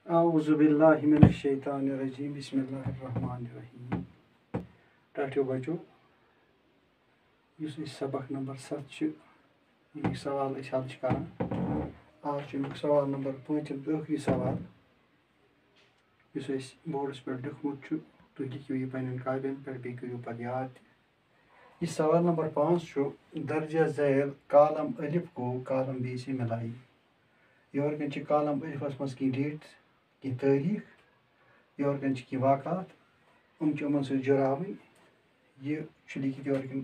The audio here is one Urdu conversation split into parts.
اعوذ باللہ من الشیطان الرجیم بسم اللہ الرحمن الرحیم ٹاٹھیو بچو اس سبق نمبر 7 یہ سوال حل کران آج سوال نمبر 5 ٲخری سوال اس بورڈس پہ لکھمت تھی لکھو یہ پن کاپین پہ بیٚیہِ کٔرِو پتہ یاد یہ سوال نمبر 5 درجہ ذیل کالم الف کو کالم بی سے ملائی یور کن کالم الفس مز کی ڈیٹ کی تاریخ یور کن کی واقعات ان سے جراون یہ لکھت یور کن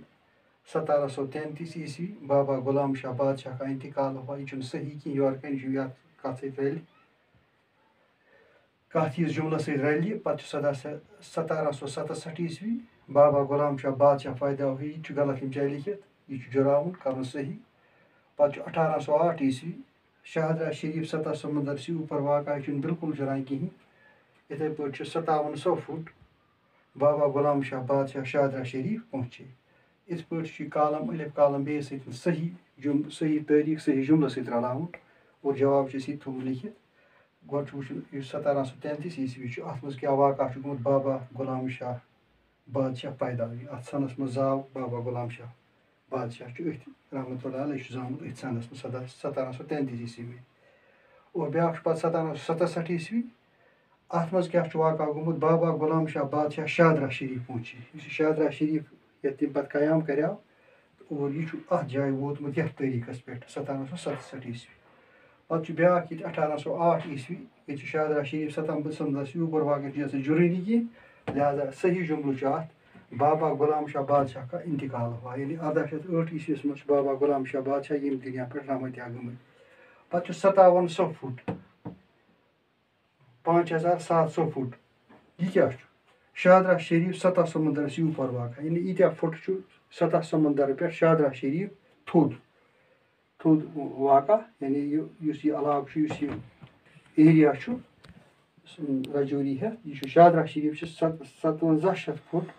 1733 عیسوی بابا غلام شاہ بادشاہ کا انتقال ہوا یہ صحیح کی یور کن کت رل کت اس جملہ ست رل پتہ 1767 عیسوی بابا غلام شاہ بادشاہ پیدا ہوئی یہ غلط یم چاہے لکھت یہ جراون کرن صحیح پتہ 1808 عیسوی شاہدرہ شریف 7 سمندر سے اوپر واقع یہ بالکل جرائیں کہیں اتھے پہ 5700 فٹ بابا غلام شاہ بادشاہ شاہدرہ شریف پہنچے اس پہ کالم الف کالم بی ست صحیح تاریخ صحیح جملہ ست رلاون اور جواب سی تھوٚمُت لکھت گۄڈٕ چھُ وٕچھُن یُس 1733 عیسوی چھُ اتھ منٛز کیٛاہ واقعہ چھُ گوٚمُت بابا غلام شاہ بادشاہ پیدا ہوئی اتھ سنس منٛز زاو بابا غلام شاہ بادشاہ چھُ أتھۍ رحمتہ اللہ علیہ چھُ زامُت أتھۍ سنس منٛز 1733 عیسوی میں اور بیٛاکھ چھُ پتہٕ 1767 عیسوی اتھ منٛز کیٛاہ چھُ واقعہ گوٚمُت بابا غلام شاہ بادشاہ شاہدرہ شریف پہنچے یُس یہِ شاہدرہ شریف یتھ تمہِ پتہٕ قیام کریو اور یہ چھُ اتھ جایہِ ووتمُت یتھ تٲریخس پٮ۪ٹھ 1767 عیسوی پتہٕ چھُ بیٛاکھ ییٚتہِ 1808 عیسوی ییٚتہِ چھُ شاہدرہ شریف 7 سمندر سے اوپر واقع چیز جرٲنی کینٛہہ لہذا صحیح جملہٕ چھُ اتھ بابا غلام شاہ بادشاہ کا انتقال ہوا یعنی 1808 عیسویس منٛز چھُ بابا غلام شاہ بادشاہ ییٚمہِ دُنیا پٮ۪ٹھ رحمتیہ گٔمٕتۍ پتہٕ چھُ 5700 فٹ 5700 فٹ یہ کیا چھُ شاہدرہ شریف 7 سمندر سے اوپر واقع یعنی ییٖتیاہ فٹ چھُ 7 سمندر پٮ۪ٹھ شاہدرہ شریف تھوٚد واقع یعنی یُس یہِ علاقہٕ چھُ یُس یہِ ایریا چھُ رجوری ہیتھ یہ شاہدرہ شریف 5700 فٹ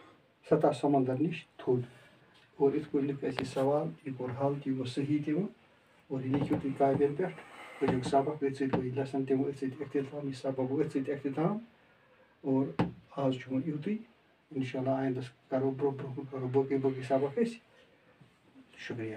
7 سمندر نش تھوٚد اور اتھ پٲٹھۍ لیوٚکھ اَسہِ یہِ سوال یہِ کوٚر حل تہِ گوٚو صحیح تہِ اور یہِ لیکھِو تُہۍ کاپین پٮ۪ٹھ پٔرِو سبق أتھۍ سۭتۍ گوٚو یہِ لیسن تہِ أتھۍ سۭتۍ اختتام یہِ سبق گوٚو أتھۍ سۭتۍ اختتام اور آز چھُ وۄنۍ یُتُے انشاء اللہ آیندس کرو برونٛہہ برونٛہہ کرو باقٕے سبق أسۍ شُکریہ